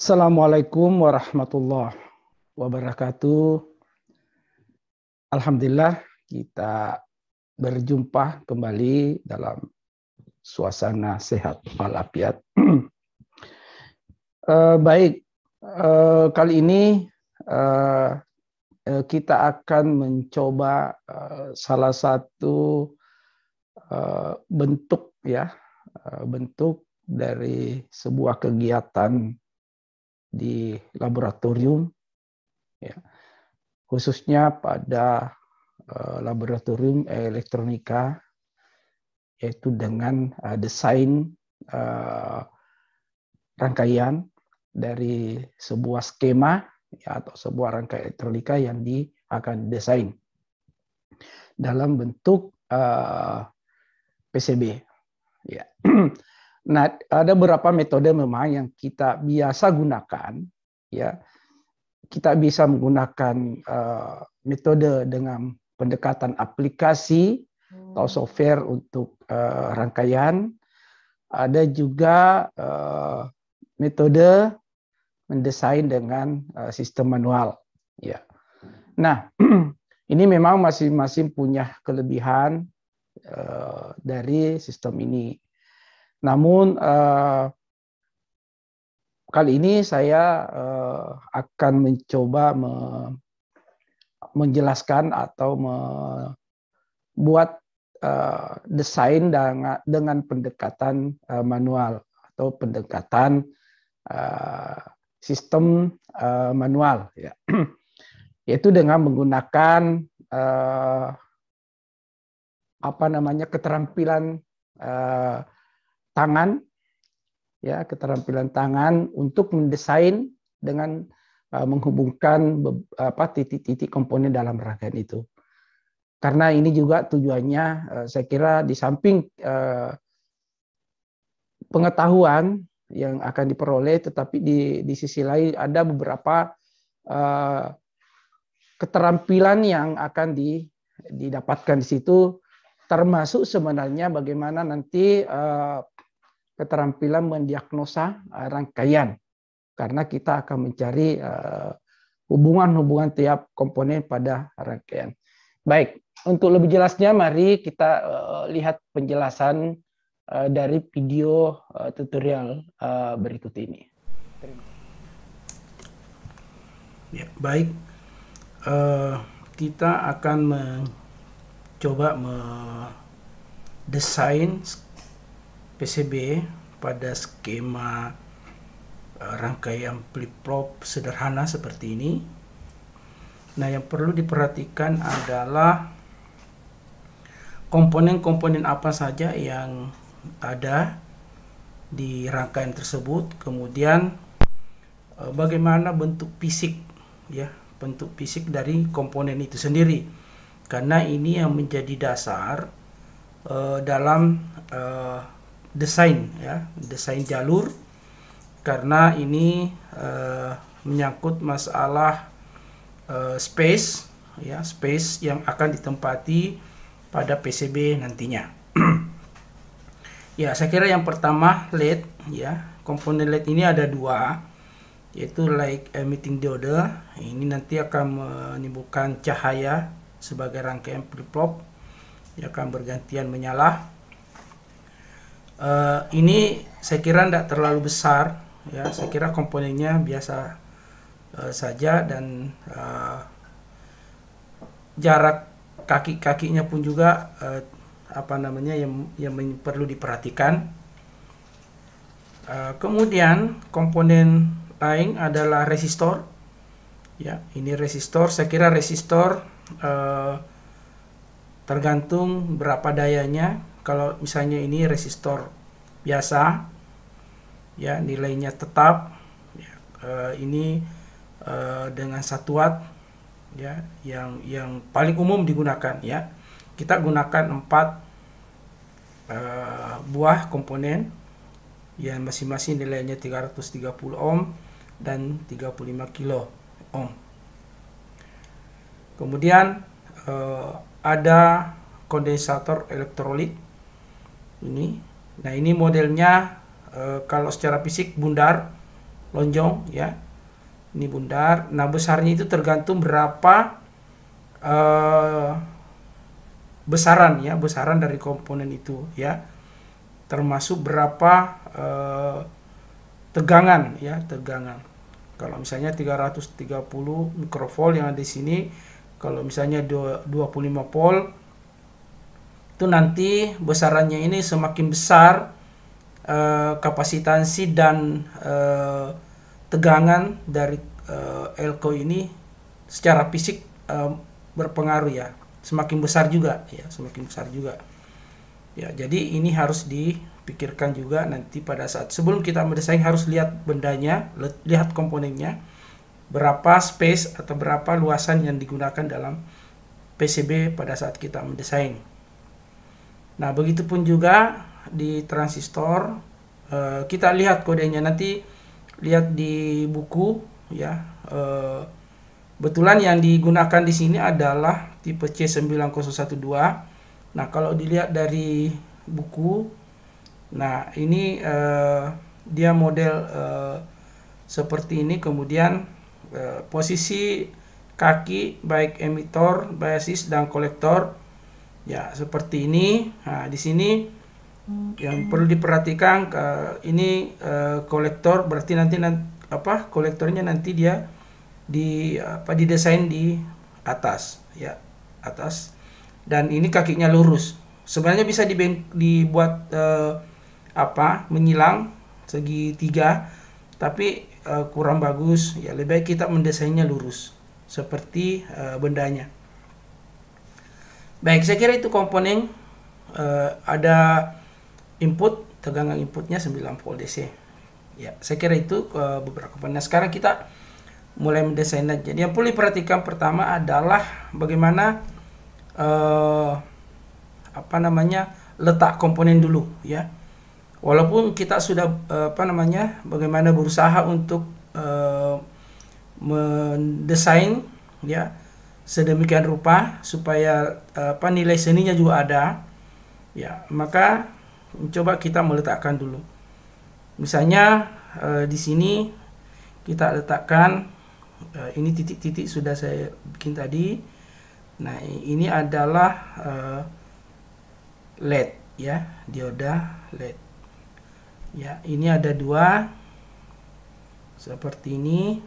Assalamualaikum warahmatullahi wabarakatuh. Alhamdulillah kita berjumpa kembali dalam suasana sehat walafiat. Baik, kali ini kita akan mencoba salah satu bentuk bentuk dari sebuah kegiatan di laboratorium, khususnya pada laboratorium elektronika, yaitu dengan desain rangkaian dari sebuah skema atau sebuah rangkaian elektronika yang akan didesain dalam bentuk PCB. Nah, ada beberapa metode memang yang kita biasa gunakan. Kita bisa menggunakan metode dengan pendekatan aplikasi atau software untuk rangkaian. Ada juga metode mendesain dengan sistem manual. Nah, ini memang masing-masing punya kelebihan dari sistem ini. Namun kali ini saya akan mencoba menjelaskan atau membuat desain dengan pendekatan manual atau pendekatan sistem manual, yaitu dengan menggunakan keterampilan tangan, keterampilan tangan untuk mendesain dengan menghubungkan titik-titik komponen dalam rangkaian itu. Karena ini juga tujuannya, saya kira di samping pengetahuan yang akan diperoleh, tetapi di sisi lain ada beberapa keterampilan yang akan didapatkan di situ, termasuk sebenarnya bagaimana nanti keterampilan mendiagnosa rangkaian, karena kita akan mencari hubungan-hubungan tiap komponen pada rangkaian. Baik, untuk lebih jelasnya mari kita lihat penjelasan dari video tutorial berikut ini. Ya, baik, kita akan mencoba mendesain PCB pada skema rangkaian flip-flop sederhana seperti ini. Nah, yang perlu diperhatikan adalah komponen-komponen apa saja yang ada di rangkaian tersebut, kemudian bagaimana bentuk fisik, bentuk fisik dari komponen itu sendiri, karena ini yang menjadi dasar dalam desain jalur, karena ini menyangkut masalah space ya space yang akan ditempati pada PCB nantinya. Ya, saya kira yang pertama LED, ya. Komponen LED ini ada dua, yaitu light emitting diode. Ini nanti akan menimbulkan cahaya sebagai rangkaian flip-flop yang akan bergantian menyala. Ini saya kira tidak terlalu besar, ya. Saya kira komponennya biasa saja, dan jarak kaki-kakinya pun juga yang perlu diperhatikan. Kemudian komponen lain adalah resistor, ya. Ini resistor, saya kira resistor tergantung berapa dayanya. Kalau misalnya ini resistor biasa, ya, nilainya tetap, ya. Ini dengan 1 watt, ya, yang paling umum digunakan, ya. Kita gunakan 4 buah komponen yang masing-masing nilainya 330 ohm dan 35 kilo ohm. Kemudian ada kondensator elektrolit ini. Nah, ini modelnya kalau secara fisik bundar, lonjong, ya. Ini bundar. Nah, besarnya itu tergantung berapa besaran, ya, besaran dari komponen itu, ya, termasuk berapa tegangan, ya, tegangan. Kalau misalnya 330 mikrovolt yang ada di sini, kalau misalnya 25 volt, itu nanti besarannya ini semakin besar kapasitansi dan tegangan dari elko ini secara fisik berpengaruh, ya. Semakin besar juga, ya, semakin besar juga. Ya, jadi ini harus dipikirkan juga nanti pada saat sebelum kita mendesain, harus lihat bendanya, lihat komponennya, berapa space atau berapa luasan yang digunakan dalam PCB pada saat kita mendesain. Nah, begitupun juga di transistor, kita lihat kodenya, nanti lihat di buku, ya. Betulan yang digunakan di sini adalah tipe C9012. Nah, kalau dilihat dari buku, nah ini dia model seperti ini. Kemudian posisi kaki baik emitor, biasis, dan kolektor, ya, seperti ini. Nah, di sini yang perlu diperhatikan, ini kolektor, berarti nanti kolektornya nanti dia didesain di atas, ya, atas, dan ini kakinya lurus. Sebenarnya bisa dibuat menyilang segi 3, tapi kurang bagus, ya. Lebih baik kita mendesainnya lurus seperti bendanya. Baik, saya kira itu komponen. Ada input, tegangan inputnya 9 volt DC, ya. Saya kira itu beberapa komponen. Nah, sekarang kita mulai mendesain aja. Yang perlu diperhatikan pertama adalah bagaimana letak komponen dulu, ya. Walaupun kita sudah bagaimana berusaha untuk mendesain, ya, sedemikian rupa supaya nilai seninya juga ada, ya, maka coba kita meletakkan dulu. Misalnya di sini kita letakkan ini titik-titik sudah saya bikin tadi. Nah, ini adalah LED, ya, dioda LED. Ya, ini ada 2 seperti ini,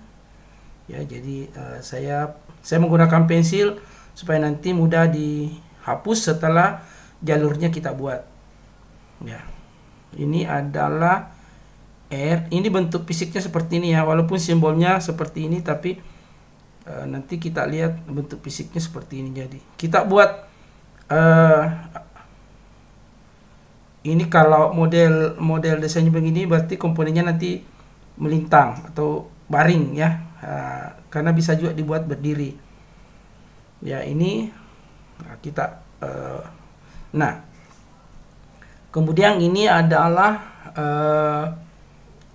ya. Jadi saya menggunakan pensil supaya nanti mudah dihapus setelah jalurnya kita buat, ya. Ini adalah R. Ini bentuk fisiknya seperti ini, ya, walaupun simbolnya seperti ini, tapi nanti kita lihat bentuk fisiknya seperti ini. Jadi kita buat ini kalau model desainnya begini, berarti komponennya nanti melintang atau baring, ya, karena bisa juga dibuat berdiri, ya. Ini kita nah, kemudian ini adalah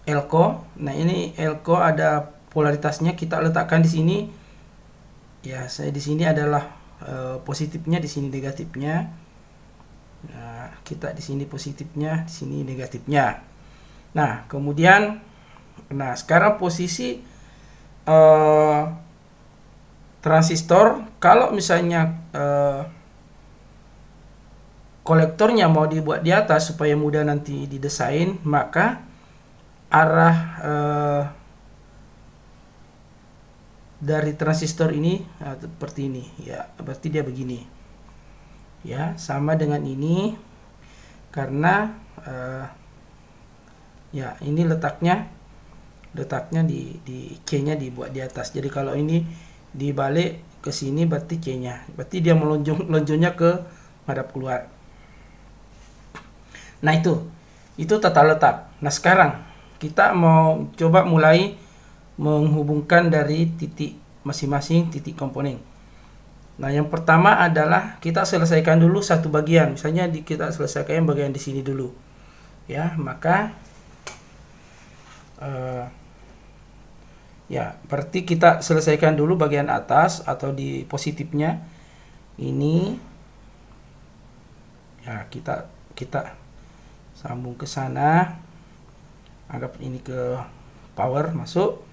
elko. Nah, ini elko ada polaritasnya, kita letakkan di sini Ya, saya di sini adalah positifnya, di sini negatifnya. Nah, kita di sini positifnya, di sini negatifnya. Nah, kemudian, nah sekarang posisi transistor, kalau misalnya kolektornya mau dibuat di atas supaya mudah nanti didesain, maka arah dari transistor ini seperti ini ya, berarti dia begini ya, sama dengan ini karena ya ini letaknya di C-nya dibuat di atas. Jadi kalau ini dibalik ke sini berarti C-nya, berarti dia melonjongnya ke madhab keluar. Nah, itu tata letak. Nah, sekarang kita mau coba mulai menghubungkan dari titik masing-masing titik komponen. Nah, yang pertama adalah kita selesaikan dulu satu bagian. Misalnya kita selesaikan bagian di sini dulu. Ya, maka ya, berarti kita selesaikan dulu bagian atas atau di positifnya ini. Ya, kita sambung ke sana. Anggap ini ke power masuk.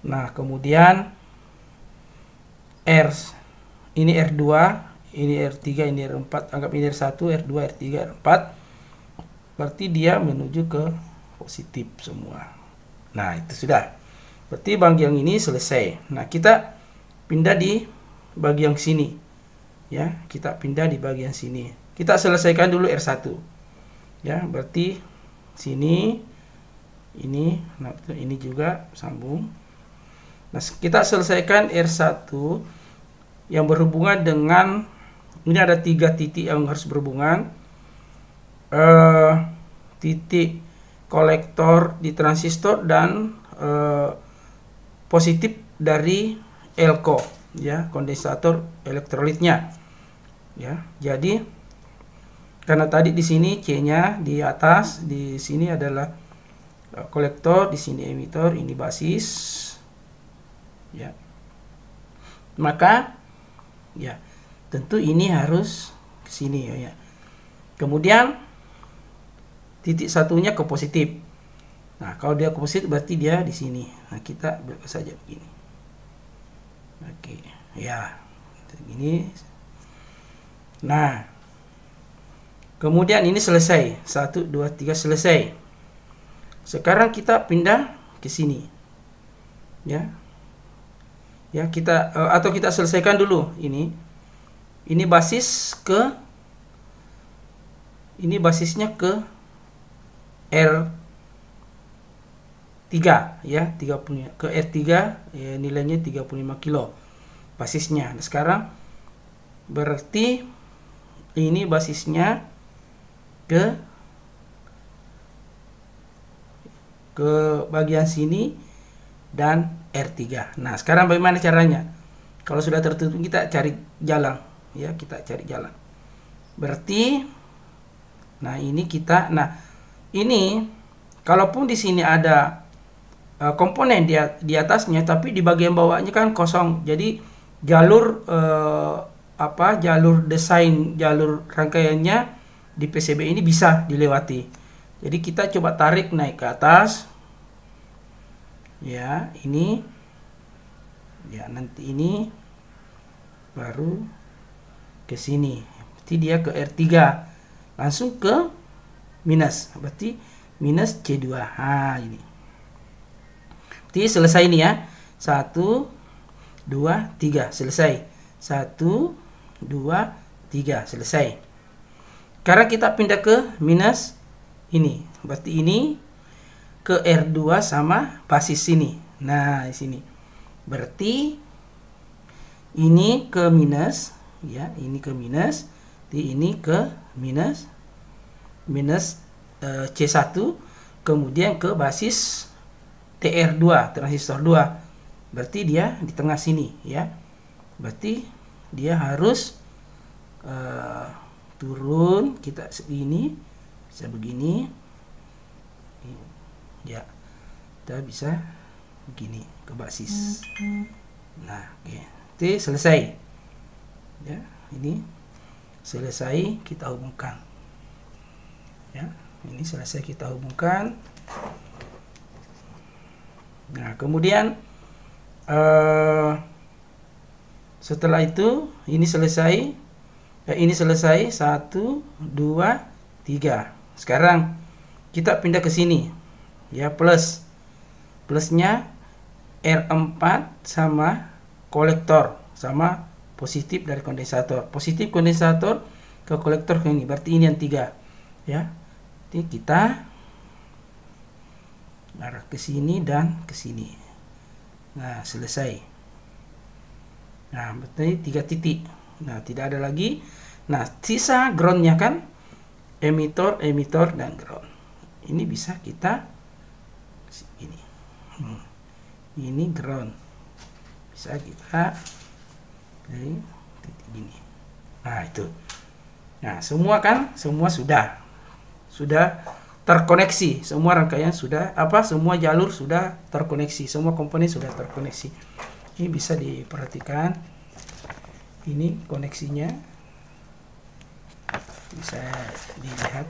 Nah, kemudian R ini R2, ini R3, ini R4, anggap ini R1, R2, R3, R4. Berarti dia menuju ke positif semua. Nah, itu sudah. Berarti bagian ini selesai. Nah, kita pindah di bagian sini. Ya, kita pindah di bagian sini. Kita selesaikan dulu R1. Ya, berarti sini ini, nah ini juga sambung. Nah, kita selesaikan R1 yang berhubungan dengan ini ada 3 titik yang harus berhubungan. Titik kolektor di transistor dan positif dari elko ya, kondensator elektrolitnya ya. Jadi karena tadi di sini C-nya di atas, di sini adalah kolektor, di sini emitor, ini basis ya. Maka ya tentu ini harus ke sini ya. Kemudian titik satunya ke positif. Nah, kalau dia ke positif berarti dia di sini. Nah, kita buat saja begini. Oke, ya. Begini. Nah, kemudian ini selesai. 1 2 3 selesai. Sekarang kita pindah ke sini. Ya. Ya, kita atau kita selesaikan dulu ini. Ini basis ke ini basisnya ke R3 ya, 30 ke R3 ya, nilainya 35 kilo basisnya. Nah, sekarang berarti ini basisnya ke bagian sini dan R3. Nah, sekarang bagaimana caranya? Kalau sudah tertutup kita cari jalan ya, kita cari jalan. Berarti nah ini kita, nah ini kalaupun di sini ada komponen di atasnya, tapi di bagian bawahnya kan kosong. Jadi jalur jalur desain, jalur rangkaiannya di PCB ini bisa dilewati. Jadi kita coba tarik naik ke atas. Ya, ini. Ya, nanti ini baru ke sini. Berarti dia ke R3. Langsung ke minus. Berarti minus C2. Nah, ini. Berarti selesai ini ya. 1 2 3 selesai. 1 2 3 selesai. Sekarang kita pindah ke minus ini. Berarti ini ke R2 sama basis sini. Nah, di sini. Berarti ini ke minus ya, ini ke minus. Jadi ini ke minus C1, kemudian ke basis TR2, transistor 2. Berarti dia di tengah sini ya. Berarti dia harus turun, kita segini, bisa begini. Ya. Kita bisa begini ke basis. Nah, oke. Oke, selesai. Ya, ini selesai, kita hubungkan. Ya, ini selesai kita hubungkan. Nah, kemudian setelah itu ini selesai. Ini selesai 1, 2, 3. Sekarang kita pindah ke sini. Ya, plusnya R4 sama kolektor sama positif dari kondensator. Positif kondensator ke kolektor ke ini. Berarti ini yang 3. Ya. Jadi kita arah ke sini dan ke sini. Nah, selesai. Nah, berarti 3 titik. Nah, tidak ada lagi. Nah, sisa groundnya kan emitor, dan ground. Ini bisa kita ini. Ini ground. Bisa kita dari titik ini. Nah, itu. Nah, semua sudah terkoneksi. Semua rangkaian sudah semua jalur sudah terkoneksi. Semua komponen sudah terkoneksi. Ini bisa diperhatikan. Ini koneksinya bisa dilihat.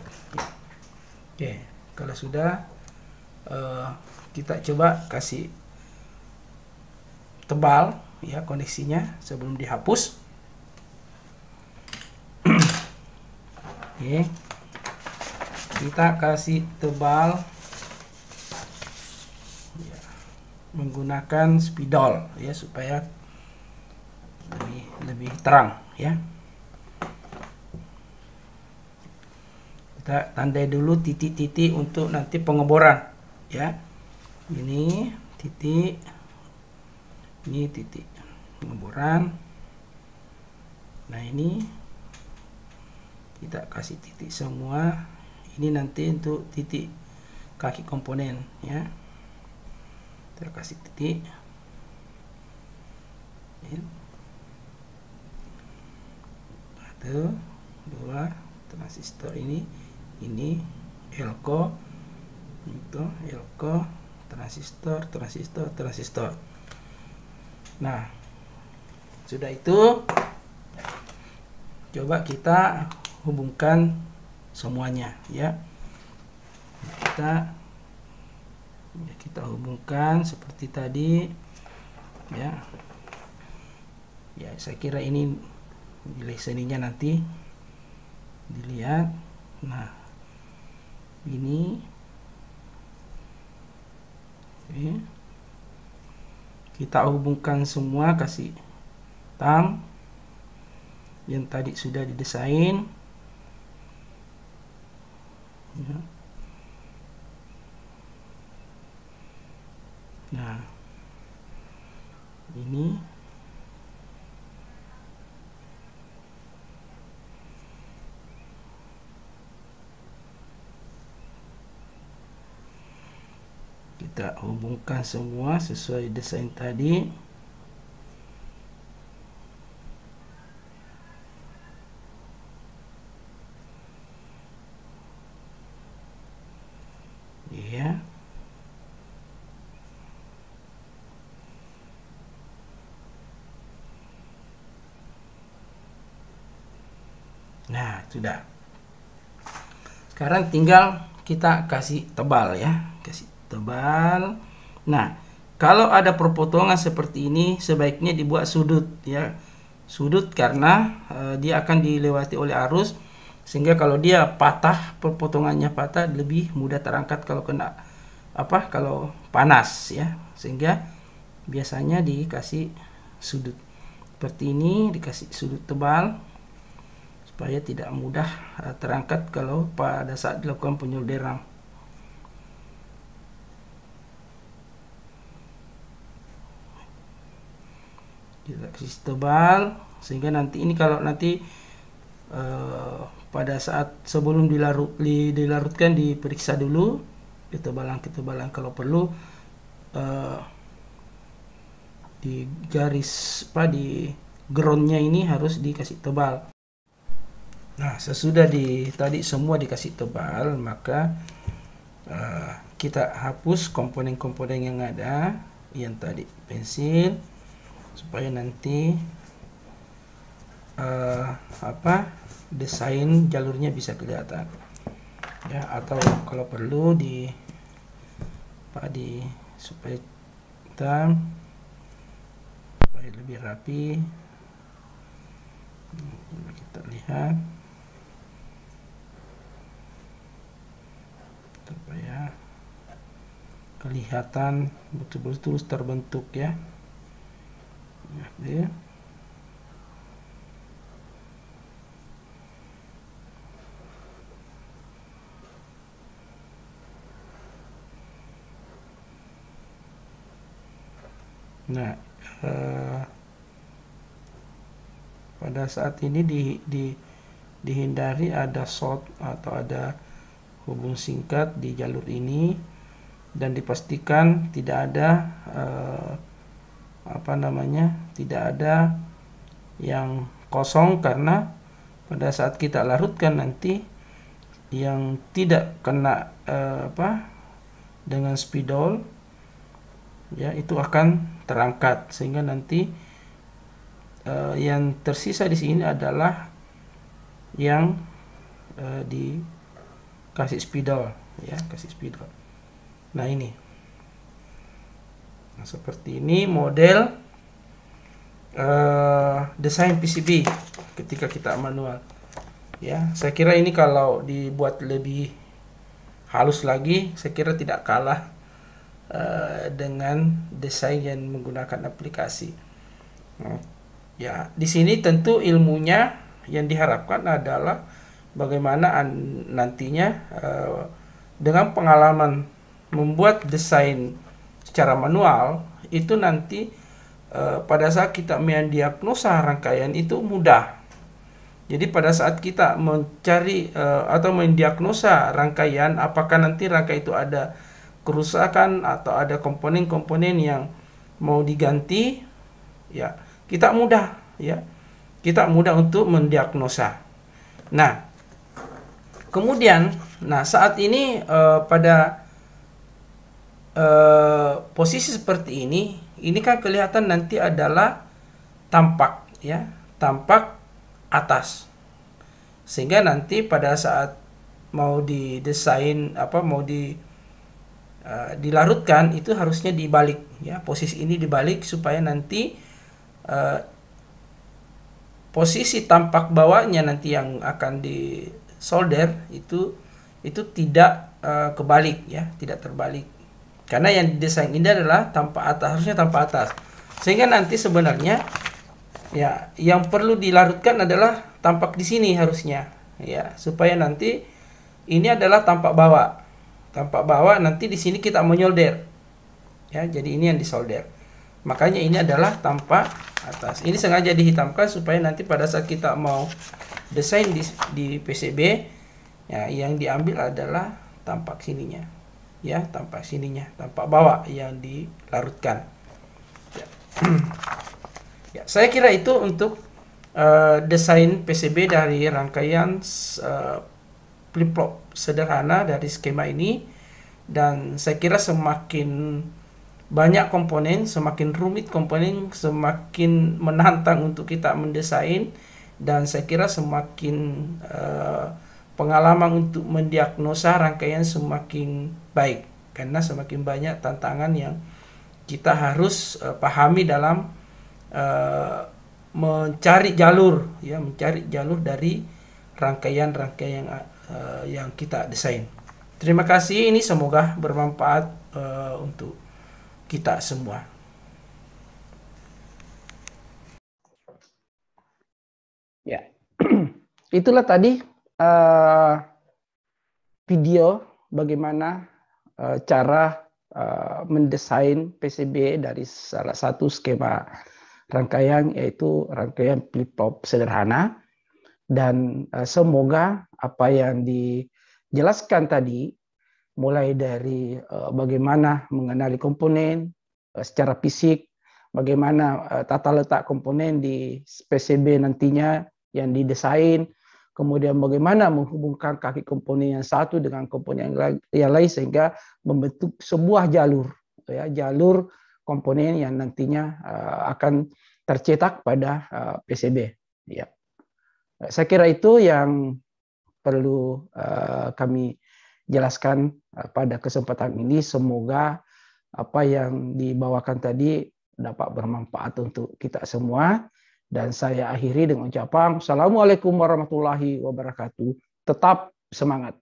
Oke, kalau sudah kita coba kasih tebal ya koneksinya sebelum dihapus. Oke, kita kasih tebal ya, menggunakan spidol ya supaya lebih terang ya. Kita tandai dulu titik-titik untuk nanti pengeboran ya. Ini titik, ini titik pengeboran. Nah, ini kita kasih titik semua. Ini nanti untuk titik kaki komponen ya. Kita kasih titik ya. 1, 2 transistor ini elko, itu elko, transistor. Nah, sudah itu coba kita hubungkan semuanya ya. Kita hubungkan seperti tadi ya. Ya, saya kira ini nilai seninya nanti dilihat. Nah, ini kita hubungkan semua, kasih tam yang tadi sudah didesain ya. Nah, ini kita hubungkan semua sesuai desain tadi. Ya. Nah, sudah. Sekarang tinggal kita kasih tebal ya, kasih tebal. Nah, kalau ada perpotongan seperti ini sebaiknya dibuat sudut ya. Sudut karena dia akan dilewati oleh arus, sehingga kalau dia patah, perpotongannya patah, lebih mudah terangkat kalau kena kalau panas ya. Sehingga biasanya dikasih sudut seperti ini, dikasih sudut tebal supaya tidak mudah terangkat kalau pada saat dilakukan penyolderan. Kita kasih tebal sehingga nanti ini kalau nanti pada saat sebelum dilarutkan diperiksa dulu ketebalan kalau perlu di garis di groundnya ini harus dikasih tebal. Nah, sesudah tadi semua dikasih tebal, maka kita hapus komponen-komponen yang ada, yang tadi pensil, supaya nanti desain jalurnya bisa kelihatan ya, atau kalau perlu supaya lebih rapi. Kita lihat supaya kelihatan betul-betul terbentuk ya. Nah, pada saat ini dihindari ada short atau ada hubung singkat di jalur ini, dan dipastikan tidak ada tidak ada yang kosong, karena pada saat kita larutkan nanti yang tidak kena dengan spidol ya itu akan terangkat, sehingga nanti yang tersisa di sini adalah yang dikasih spidol ya, kasih spidol. Nah ini, nah, seperti ini model desain PCB ketika kita manual ya. Saya kira ini kalau dibuat lebih halus lagi, saya kira tidak kalah dengan desain yang menggunakan aplikasi. Ya, di sini tentu ilmunya yang diharapkan adalah bagaimana nantinya dengan pengalaman membuat desain secara manual itu nanti pada saat kita mendiagnosa rangkaian itu mudah. Jadi pada saat kita mencari atau mendiagnosa rangkaian, apakah nanti rangkaian itu ada kerusakan atau ada komponen-komponen yang mau diganti, ya kita mudah untuk mendiagnosa. Nah, kemudian, saat ini pada posisi seperti ini kan kelihatan nanti adalah tampak atas, sehingga nanti pada saat mau didesain dilarutkan itu harusnya dibalik ya, posisi ini dibalik supaya nanti posisi tampak bawahnya nanti yang akan disolder itu tidak kebalik ya, tidak terbalik, karena yang didesain ini adalah tampak atas, harusnya tampak atas, sehingga nanti sebenarnya ya yang perlu dilarutkan adalah tampak di sini harusnya ya, supaya nanti ini adalah tampak bawah nanti di sini kita menyolder ya, jadi ini yang disolder, makanya ini adalah tampak atas. Ini sengaja dihitamkan supaya nanti pada saat kita mau desain di PCB ya, yang diambil adalah tampak sininya ya, tampak bawah yang dilarutkan ya. Ya, saya kira itu untuk desain PCB dari rangkaian flip-flop sederhana dari skema ini. Dan saya kira semakin banyak komponen, semakin rumit komponen, semakin menantang untuk kita mendesain, dan saya kira semakin pengalaman untuk mendiagnosa rangkaian semakin baik, karena semakin banyak tantangan yang kita harus pahami dalam mencari jalur dari rangkaian yang kita desain. Terima kasih, ini semoga bermanfaat untuk kita semua. Ya, itulah tadi video bagaimana cara mendesain PCB dari salah satu skema rangkaian, yaitu rangkaian flip-flop sederhana. Dan semoga apa yang dijelaskan tadi, mulai dari bagaimana mengenali komponen secara fisik, bagaimana tata letak komponen di PCB nantinya yang didesain, kemudian bagaimana menghubungkan kaki komponen yang satu dengan komponen yang lain sehingga membentuk sebuah jalur komponen yang nantinya akan tercetak pada PCB. Ya. Saya kira itu yang perlu kami jelaskan pada kesempatan ini. Semoga apa yang dibawakan tadi dapat bermanfaat untuk kita semua. Dan saya akhiri dengan ucapan Assalamualaikum warahmatullahi wabarakatuh. Tetap semangat.